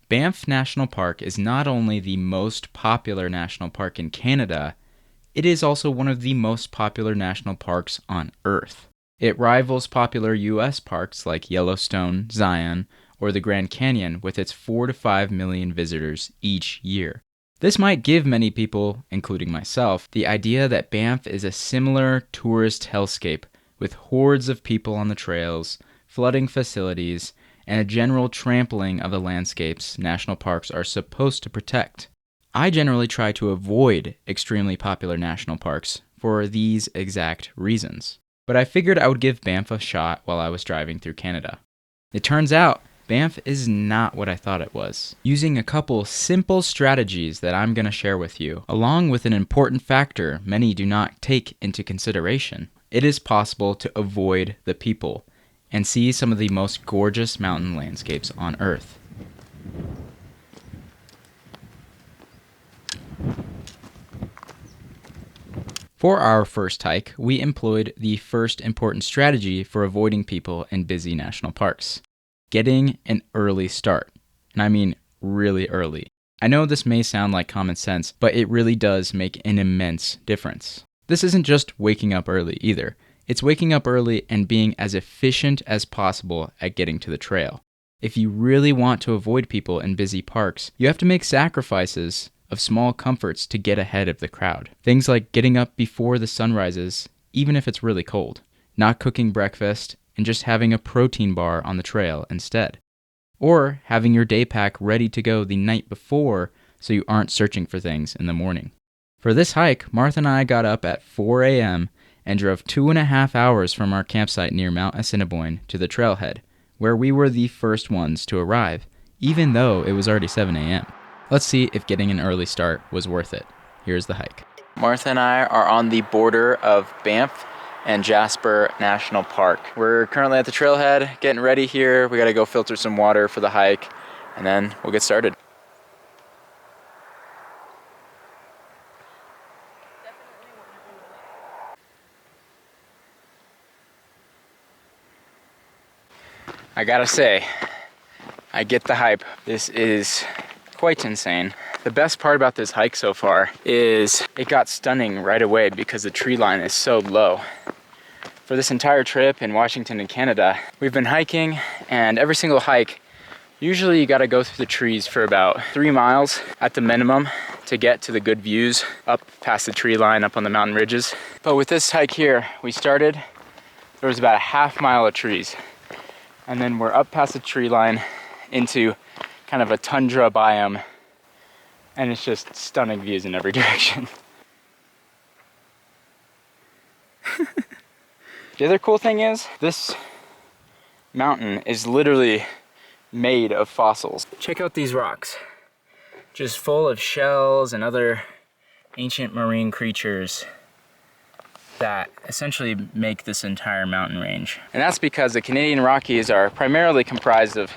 Banff National Park is not only the most popular national park in Canada, it is also one of the most popular national parks on Earth. It rivals popular U.S. parks like Yellowstone, Zion, or the Grand Canyon with its 4 to 5 million visitors each year. This might give many people, including myself, the idea that Banff is a similar tourist hellscape with hordes of people on the trails, flooding facilities, and a general trampling of the landscapes national parks are supposed to protect. I generally try to avoid extremely popular national parks for these exact reasons, but I figured I would give Banff a shot while I was driving through Canada. It turns out, Banff is not what I thought it was. Using a couple simple strategies that I'm going to share with you, along with an important factor many do not take into consideration, it is possible to avoid the people and see some of the most gorgeous mountain landscapes on Earth. For our first hike, we employed the first important strategy for avoiding people in busy national parks: getting an early start. And I mean really early. I know this may sound like common sense, but it really does make an immense difference. This isn't just waking up early either. It's waking up early and being as efficient as possible at getting to the trail. If you really want to avoid people in busy parks, you have to make sacrifices of small comforts to get ahead of the crowd. Things like getting up before the sun rises, even if it's really cold, not cooking breakfast, and just having a protein bar on the trail instead. Or having your day pack ready to go the night before so you aren't searching for things in the morning. For this hike, Martha and I got up at 4 a.m. and drove 2.5 hours from our campsite near Mount Assiniboine to the trailhead, where we were the first ones to arrive, even though it was already 7 a.m. Let's see if getting an early start was worth it. Here's the hike. Martha and I are on the border of Banff and Jasper National Park. We're currently at the trailhead, getting ready here. We gotta go filter some water for the hike, and then we'll get started. I gotta say, I get the hype. This is quite insane. The best part about this hike so far is it got stunning right away because the tree line is so low. For this entire trip in Washington and Canada, we've been hiking, and every single hike, usually you gotta go through the trees for about 3 miles at the minimum to get to the good views up past the tree line up on the mountain ridges. But with this hike here, we started, there was about a half mile of trees. And then we're up past the tree line into kind of a tundra biome, and it's just stunning views in every direction. The other cool thing is, this mountain is literally made of fossils. Check out these rocks. Just full of shells and other ancient marine creatures that essentially make this entire mountain range. And that's because the Canadian Rockies are primarily comprised of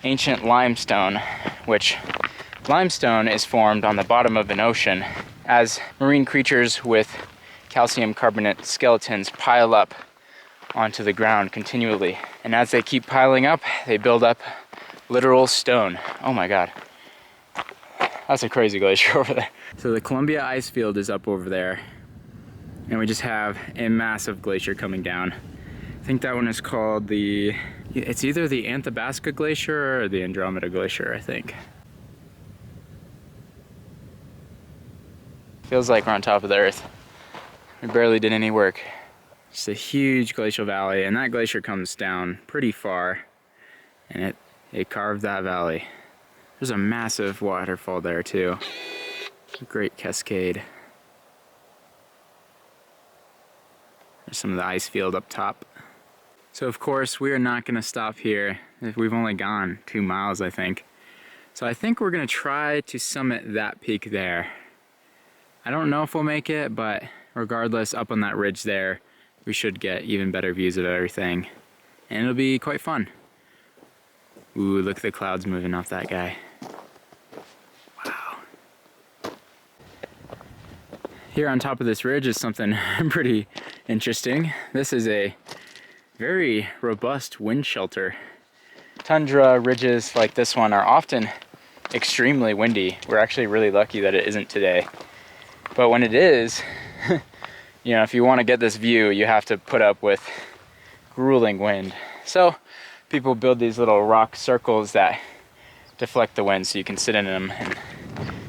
ancient limestone, which limestone is formed on the bottom of an ocean as marine creatures with calcium carbonate skeletons pile up onto the ground continually. And as they keep piling up, they build up literal stone. Oh my God. That's a crazy glacier over there. So the Columbia ice field is up over there, and we just have a massive glacier coming down. I think that one is called it's either the Athabasca Glacier or the Andromeda Glacier, I think. Feels like we're on top of the earth. We barely did any work. It's a huge glacial valley, and that glacier comes down pretty far, and it carved that valley. There's a massive waterfall there too. A great cascade. There's some of the ice field up top. So of course we are not gonna stop here. We've only gone 2 miles, I think. So I think we're gonna try to summit that peak there. I don't know if we'll make it, but regardless, up on that ridge there, we should get even better views of everything. And it'll be quite fun. Ooh, look at the clouds moving off that guy. Wow. Here on top of this ridge is something pretty interesting. This is a very robust wind shelter. Tundra ridges like this one are often extremely windy. We're actually really lucky that it isn't today. But when it is, you know, if you want to get this view, you have to put up with grueling wind. So people build these little rock circles that deflect the wind so you can sit in them and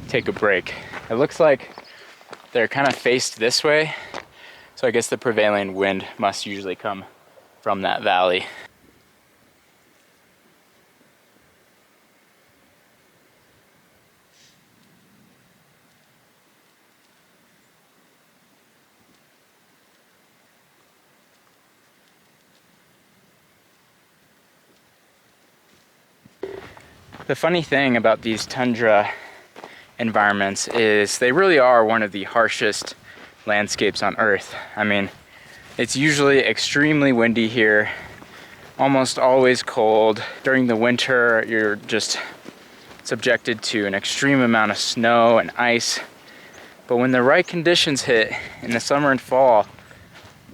take a break. It looks like they're kind of faced this way, so I guess the prevailing wind must usually come from that valley. The funny thing about these tundra environments is they really are one of the harshest landscapes on Earth. I mean, it's usually extremely windy here, almost always cold. During the winter, you're just subjected to an extreme amount of snow and ice. But when the right conditions hit in the summer and fall,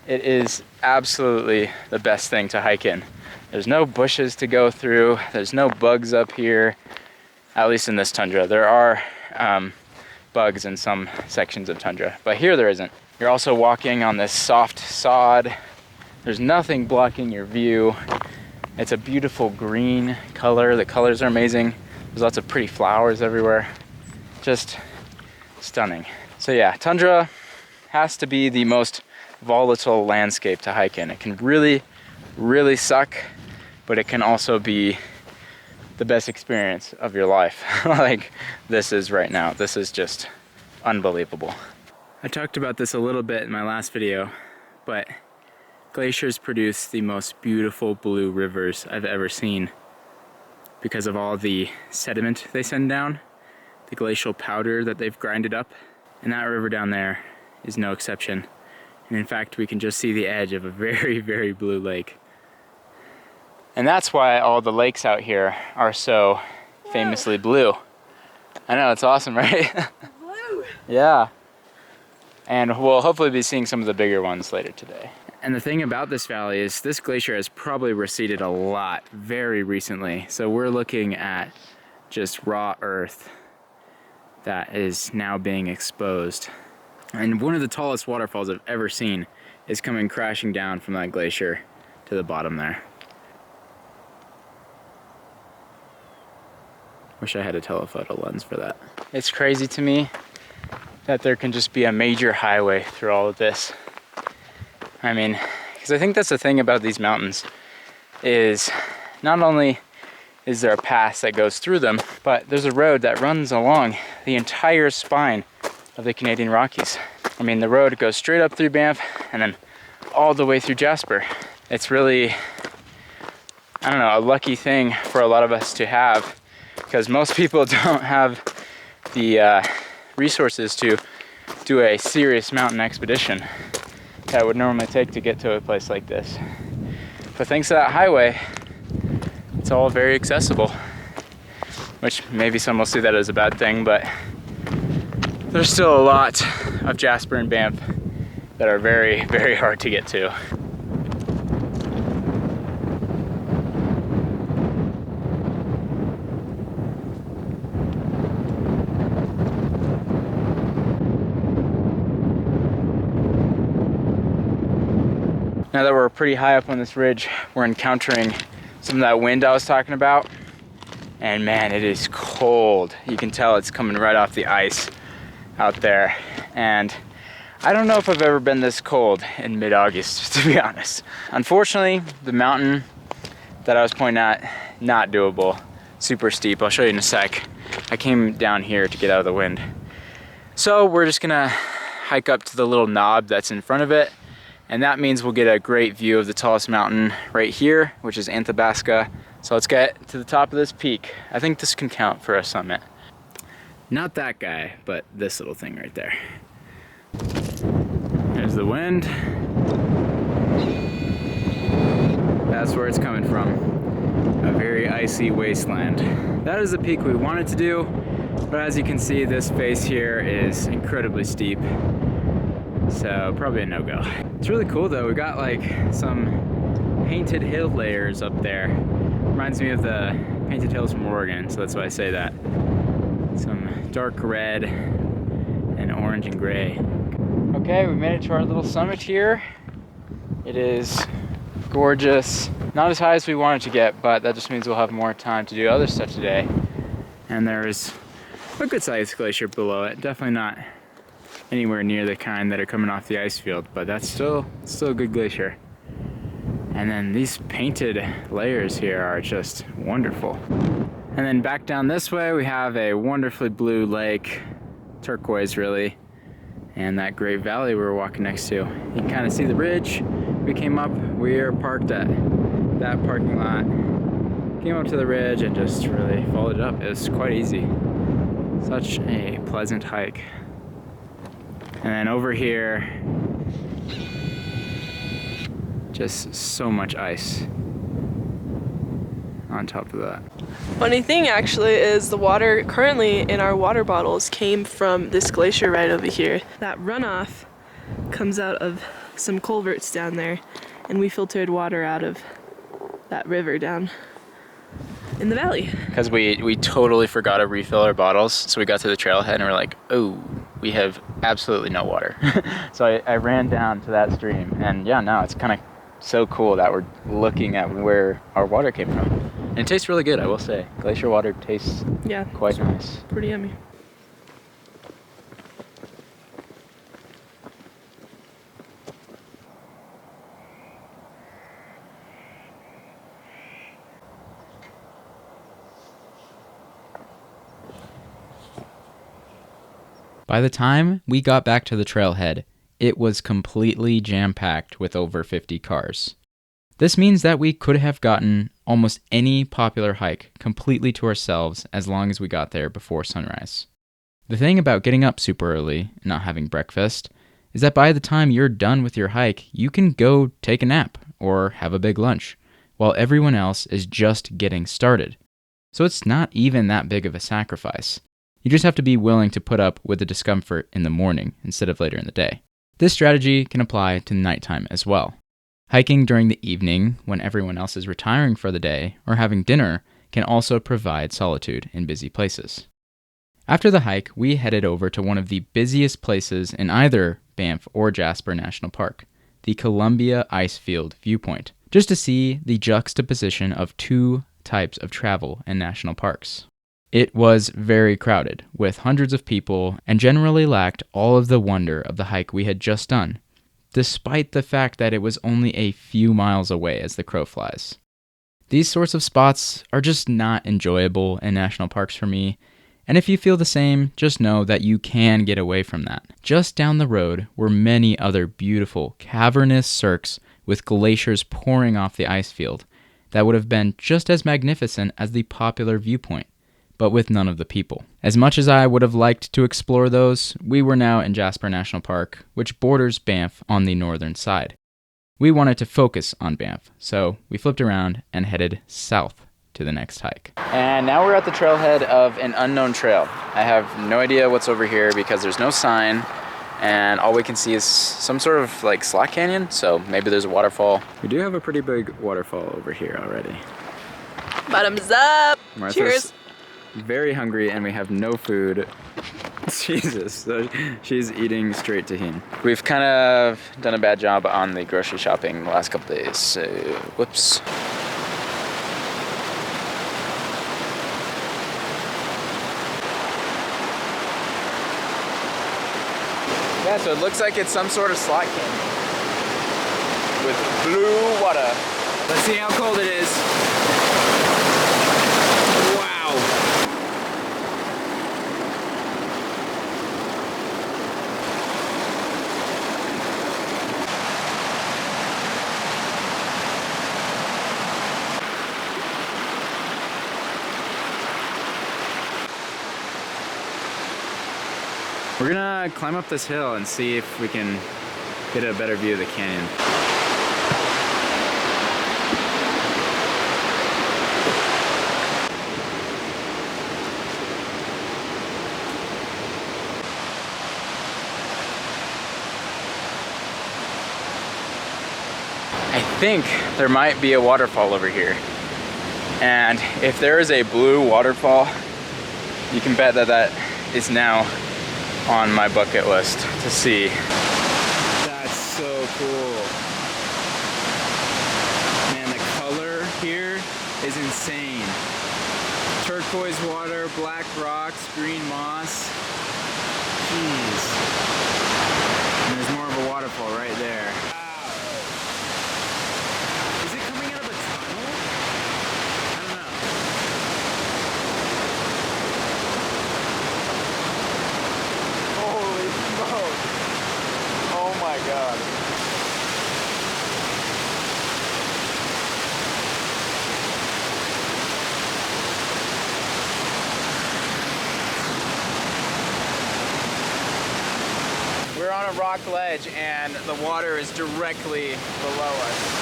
it is absolutely the best thing to hike in. There's no bushes to go through. There's no bugs up here, at least in this tundra. There are bugs in some sections of tundra, but here there isn't. You're also walking on this soft sod. There's nothing blocking your view. It's a beautiful green color. The colors are amazing. There's lots of pretty flowers everywhere. Just stunning. So yeah, tundra has to be the most volatile landscape to hike in. It can really, really suck, but it can also be the best experience of your life. Like this is right now. This is just unbelievable. I talked about this a little bit in my last video, but glaciers produce the most beautiful blue rivers I've ever seen because of all the sediment they send down, the glacial powder that they've grinded up, and that river down there is no exception. And in fact, we can just see the edge of a very, very blue lake. And that's why all the lakes out here are so famously blue. I know, it's awesome, right? Blue. Yeah. And we'll hopefully be seeing some of the bigger ones later today. And the thing about this valley is this glacier has probably receded a lot very recently. So we're looking at just raw earth that is now being exposed. And one of the tallest waterfalls I've ever seen is coming crashing down from that glacier to the bottom there. Wish I had a telephoto lens for that. It's crazy to me that there can just be a major highway through all of this. I mean, because I think that's the thing about these mountains is not only is there a pass that goes through them, but there's a road that runs along the entire spine of the Canadian Rockies. I mean, the road goes straight up through Banff and then all the way through Jasper. It's really, I don't know, a lucky thing for a lot of us to have, because most people don't have the resources to do a serious mountain expedition that it would normally take to get to a place like this. But thanks to that highway, it's all very accessible, which maybe some will see that as a bad thing, but there's still a lot of Jasper and Banff that are very, very hard to get to. Now that we're pretty high up on this ridge, we're encountering some of that wind I was talking about. And man, it is cold. You can tell it's coming right off the ice out there. And I don't know if I've ever been this cold in mid-August, to be honest. Unfortunately, the mountain that I was pointing at, not doable. Super steep. I'll show you in a sec. I came down here to get out of the wind. So we're just gonna hike up to the little knob that's in front of it. And that means we'll get a great view of the tallest mountain right here, which is Athabasca. So let's get to the top of this peak. I think this can count for a summit. Not that guy, but this little thing right there. There's the wind. That's where it's coming from. A very icy wasteland. That is the peak we wanted to do, but as you can see, this face here is incredibly steep. So probably a no-go. It's really cool though. We got like some painted hill layers up there. Reminds me of the painted hills from Oregon, so that's why I say that. Some dark red and orange and gray. Okay, we made it to our little summit here. It is gorgeous. Not as high as we wanted to get, but that just means we'll have more time to do other stuff today. And there's a good sized glacier below it. Definitely not anywhere near the kind that are coming off the ice field, but that's still a good glacier. And then these painted layers here are just wonderful. And then back down this way, we have a wonderfully blue lake, turquoise really, and that great valley we were walking next to. You can kind of see the ridge. We came up, we are parked at that parking lot, came up to the ridge and just really followed it up. It was quite easy. Such a pleasant hike. And then over here, just so much ice on top of that. Funny thing actually is the water currently in our water bottles came from this glacier right over here. That runoff comes out of some culverts down there, and we filtered water out of that river down in the valley. Because we totally forgot to refill our bottles, so we got to the trailhead and we're like, oh, we have absolutely no water. So I ran down to that stream, and yeah, no, it's kind of so cool that we're looking at where our water came from. And it tastes really good, I will say. Glacier water tastes quite nice. Pretty yummy. By the time we got back to the trailhead, it was completely jam-packed with over 50 cars. This means that we could have gotten almost any popular hike completely to ourselves as long as we got there before sunrise. The thing about getting up super early and not having breakfast is that by the time you're done with your hike, you can go take a nap or have a big lunch, while everyone else is just getting started. So it's not even that big of a sacrifice. You just have to be willing to put up with the discomfort in the morning instead of later in the day. This strategy can apply to nighttime as well. Hiking during the evening when everyone else is retiring for the day or having dinner can also provide solitude in busy places. After the hike, we headed over to one of the busiest places in either Banff or Jasper National Park, the Columbia Icefield Viewpoint, just to see the juxtaposition of two types of travel in national parks. It was very crowded, with hundreds of people, and generally lacked all of the wonder of the hike we had just done, despite the fact that it was only a few miles away as the crow flies. These sorts of spots are just not enjoyable in national parks for me, and if you feel the same, just know that you can get away from that. Just down the road were many other beautiful, cavernous cirques with glaciers pouring off the ice field that would have been just as magnificent as the popular viewpoint, but with none of the people. As much as I would have liked to explore those, we were now in Jasper National Park, which borders Banff on the northern side. We wanted to focus on Banff, so we flipped around and headed south to the next hike. And now we're at the trailhead of an unknown trail. I have no idea what's over here because there's no sign, and all we can see is some sort of like slack canyon, so maybe there's a waterfall. We do have a pretty big waterfall over here already. Bottoms up! Martha's Cheers! Very hungry and we have no food. Jesus, so she's eating straight tahini. We've kind of done a bad job on the grocery shopping the last couple days, so whoops. Yeah, so it looks like it's some sort of slot canyon with blue water. Let's see how cold it is. We're gonna climb up this hill and see if we can get a better view of the canyon. I think there might be a waterfall over here. And if there is a blue waterfall, you can bet that that is now on my bucket list to see. That's so cool. Man, the color here is insane. Turquoise water, black rocks, green moss. Jeez. And there's more of a waterfall right there. Wow. Is it coming out of a tunnel? I don't know. Holy smokes. Oh my god. We're on a rock ledge and the water is directly below us.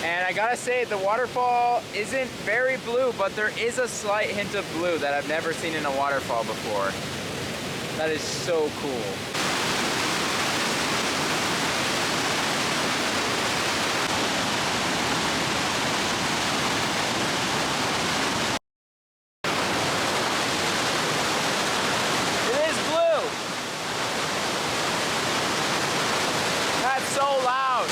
And I gotta say, the waterfall isn't very blue, but there is a slight hint of blue that I've never seen in a waterfall before. That is so cool. So loud.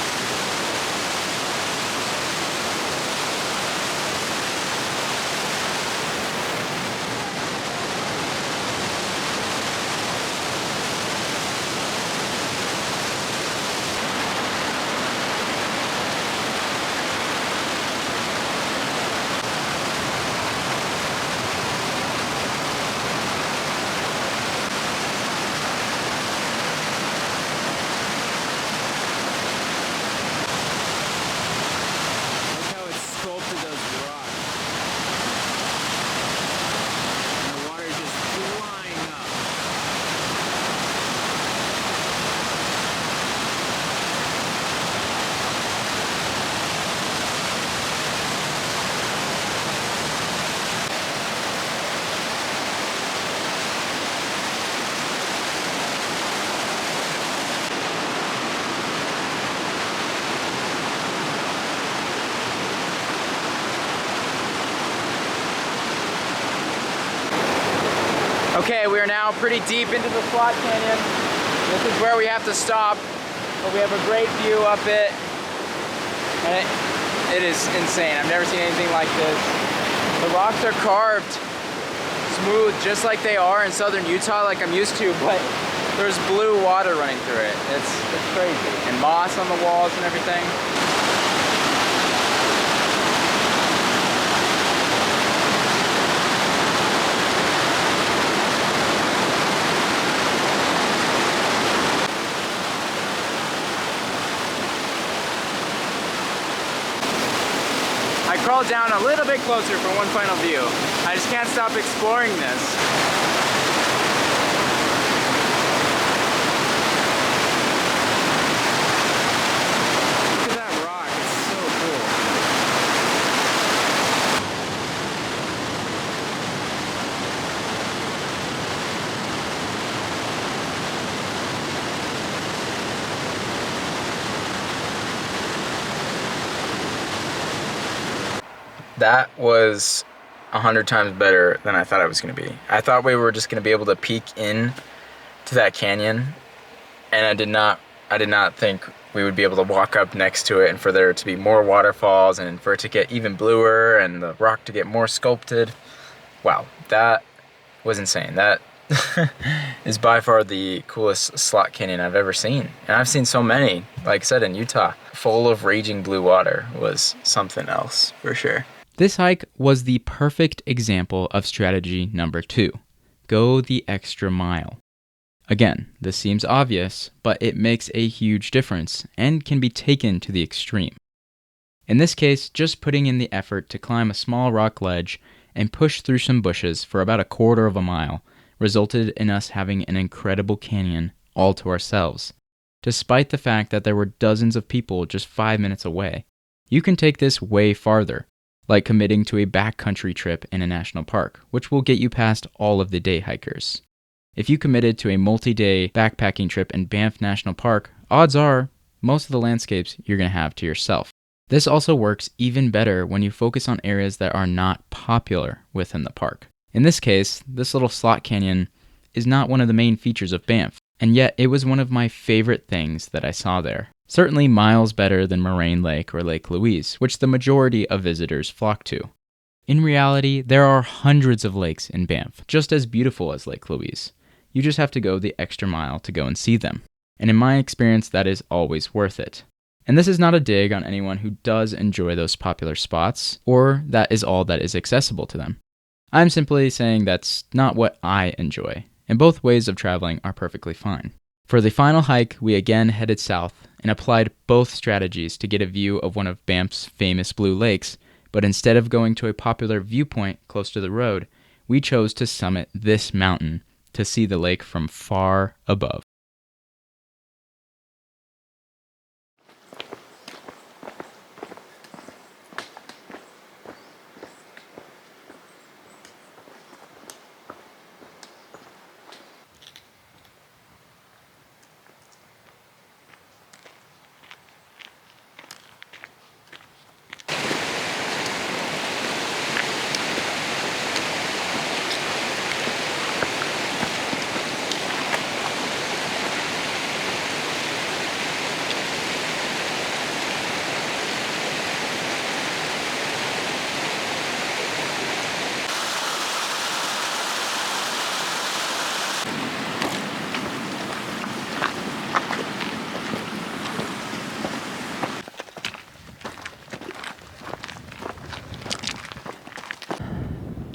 Okay, we are now pretty deep into the slot canyon. This is where we have to stop, but we have a great view up it. And it is insane. I've never seen anything like this. The rocks are carved smooth, just like they are in southern Utah, like I'm used to, but there's blue water running through it. It's crazy. And moss on the walls and everything. I crawled down a little bit closer for one final view. I just can't stop exploring this. That was 100 times better than I thought it was going to be. I thought we were just going to be able to peek in to that canyon, and I did not think we would be able to walk up next to it and for there to be more waterfalls and for it to get even bluer and the rock to get more sculpted. Wow, that was insane. That is by far the coolest slot canyon I've ever seen. And I've seen so many, like I said, in Utah. Full of raging blue water was something else, for sure. This hike was the perfect example of strategy number 2. Go the extra mile. Again, this seems obvious, but it makes a huge difference and can be taken to the extreme. In this case, just putting in the effort to climb a small rock ledge and push through some bushes for about a quarter of a mile resulted in us having an incredible canyon all to ourselves, despite the fact that there were dozens of people just 5 minutes away. You can take this way farther, like committing to a backcountry trip in a national park, which will get you past all of the day hikers. If you committed to a multi-day backpacking trip in Banff National Park, odds are most of the landscapes you're going to have to yourself. This also works even better when you focus on areas that are not popular within the park. In this case, this little slot canyon is not one of the main features of Banff, and yet it was one of my favorite things that I saw there. Certainly miles better than Moraine Lake or Lake Louise, which the majority of visitors flock to. In reality, there are hundreds of lakes in Banff, just as beautiful as Lake Louise. You just have to go the extra mile to go and see them. And in my experience, that is always worth it. And this is not a dig on anyone who does enjoy those popular spots, or that is all that is accessible to them. I'm simply saying that's not what I enjoy, and both ways of traveling are perfectly fine. For the final hike, we again headed south and applied both strategies to get a view of one of Banff's famous blue lakes, but instead of going to a popular viewpoint close to the road, we chose to summit this mountain to see the lake from far above.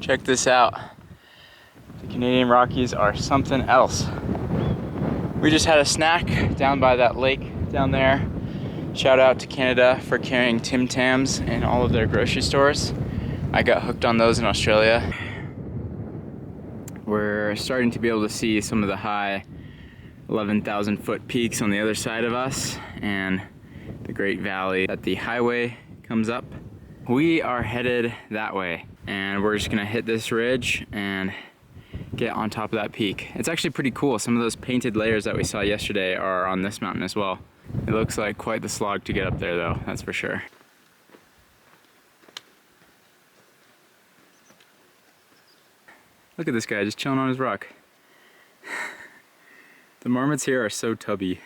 Check this out. The Canadian Rockies are something else. We just had a snack down by that lake down there. Shout out to Canada for carrying Tim Tams in all of their grocery stores. I got hooked on those in Australia. We're starting to be able to see some of the high 11,000 foot peaks on the other side of us and the Great Valley that the highway comes up. We are headed that way, and we're just gonna hit this ridge and get on top of that peak. It's actually pretty cool. Some of those painted layers that we saw yesterday are on this mountain as well. It looks like quite the slog to get up there though, that's for sure. Look at this guy just chilling on his rock. The marmots here are so tubby.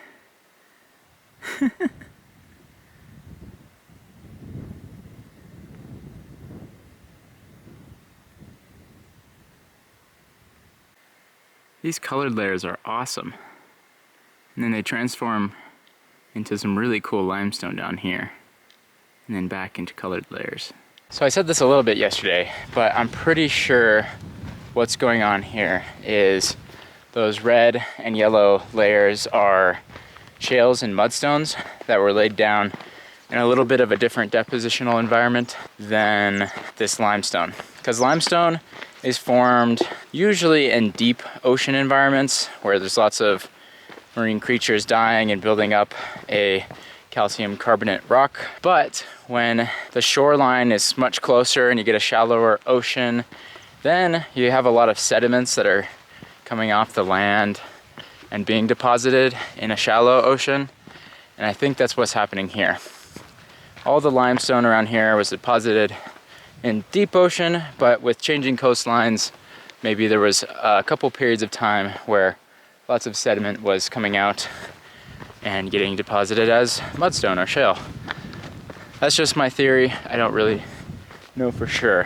These colored layers are awesome. And then they transform into some really cool limestone down here. And then back into colored layers. So I said this a little bit yesterday, but I'm pretty sure what's going on here is those red and yellow layers are shales and mudstones that were laid down in a little bit of a different depositional environment than this limestone. Because limestone is formed usually in deep ocean environments where there's lots of marine creatures dying and building up a calcium carbonate rock. But when the shoreline is much closer and you get a shallower ocean, then you have a lot of sediments that are coming off the land and being deposited in a shallow ocean. And I think that's what's happening here. All the limestone around here was deposited in deep ocean, but with changing coastlines, maybe there was a couple periods of time where lots of sediment was coming out and getting deposited as mudstone or shale. That's just my theory. I don't really know for sure.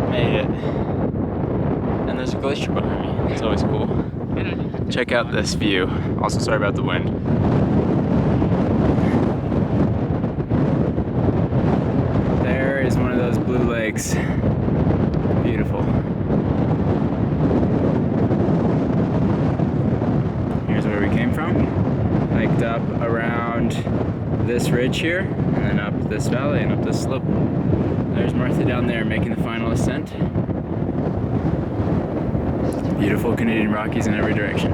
Made it. And there's a glacier behind me. It's always cool. Check out this view. Also, sorry about the wind. There is one of those blue lakes. Beautiful. Here's where we came from. Hiked up around this ridge here, and then up this valley and up this slope. There's Martha down there making the final ascent. Beautiful Canadian Rockies in every direction.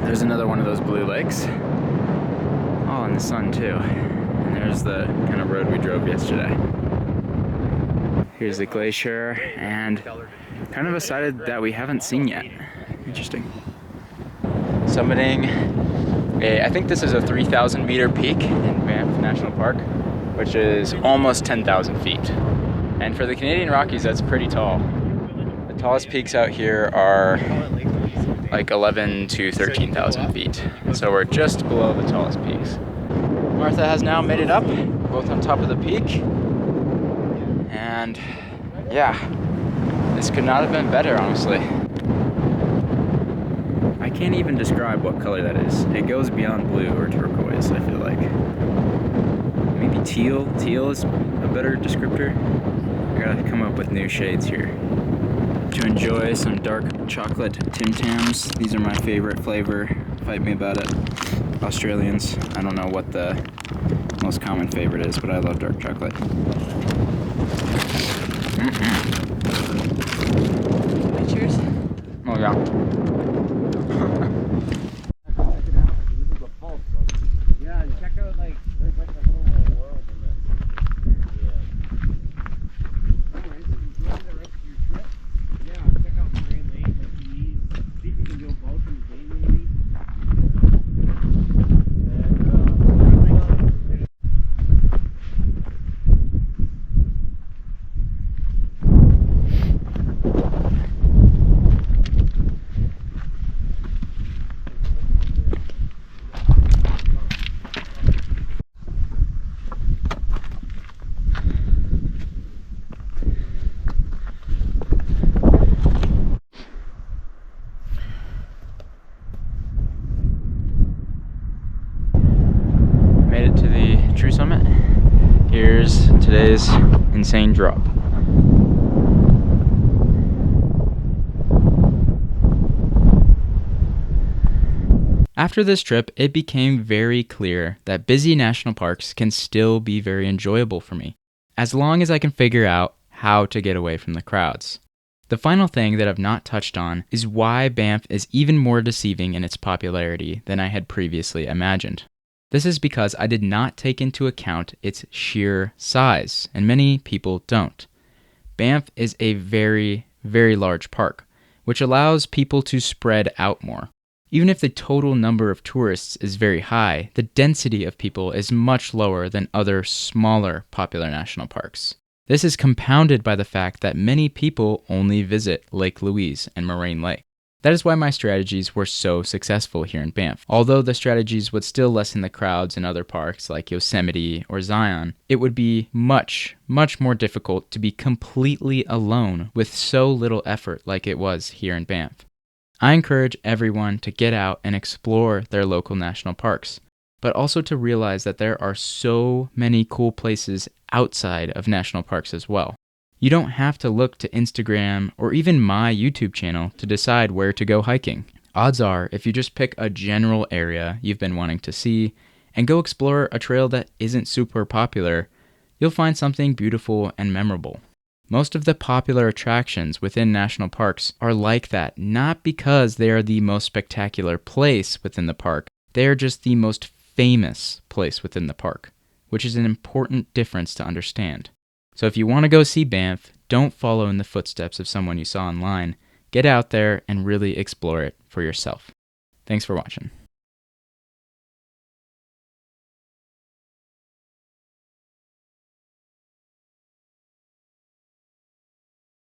There's another one of those blue lakes. All in the sun too. And there's the kind of road we drove yesterday. Here's the glacier and kind of a side that we haven't seen yet. Interesting. Summiting I think this is a 3,000 meter peak in Banff National Park, which is almost 10,000 feet. And for the Canadian Rockies, that's pretty tall. The tallest peaks out here are like 11 to 13,000 feet. So we're just below the tallest peaks. Martha has now made it up, both on top of the peak. And yeah, this could not have been better, honestly. I can't even describe what color that is. It goes beyond blue or turquoise, I feel like. Maybe teal. Teal is a better descriptor. I gotta come up with new shades here. To enjoy some dark chocolate Tim Tams. These are my favorite flavor. Fight me about it, Australians. I don't know what the most common favorite is, but I love dark chocolate. Cheers. Oh yeah. Yeah, and check out like there's like a little world in this. Yeah. Alright, so enjoy the rest of your trip. Yeah, check out Marine Lake, like see if you can do a boat in the day maybe. Made it to the true summit. Here's today's insane drop. After this trip, it became very clear that busy national parks can still be very enjoyable for me, as long as I can figure out how to get away from the crowds. The final thing that I've not touched on is why Banff is even more deceiving in its popularity than I had previously imagined. This is because I did not take into account its sheer size, and many people don't. Banff is a very, very large park, which allows people to spread out more. Even if the total number of tourists is very high, the density of people is much lower than other smaller popular national parks. This is compounded by the fact that many people only visit Lake Louise and Moraine Lake. That is why my strategies were so successful here in Banff. Although the strategies would still lessen the crowds in other parks like Yosemite or Zion, it would be much, much more difficult to be completely alone with so little effort like it was here in Banff. I encourage everyone to get out and explore their local national parks, but also to realize that there are so many cool places outside of national parks as well. You don't have to look to Instagram or even my YouTube channel to decide where to go hiking. Odds are, if you just pick a general area you've been wanting to see and go explore a trail that isn't super popular, you'll find something beautiful and memorable. Most of the popular attractions within national parks are like that, not because they are the most spectacular place within the park, they are just the most famous place within the park, which is an important difference to understand. So if you want to go see Banff, don't follow in the footsteps of someone you saw online. Get out there and really explore it for yourself. Thanks for watching.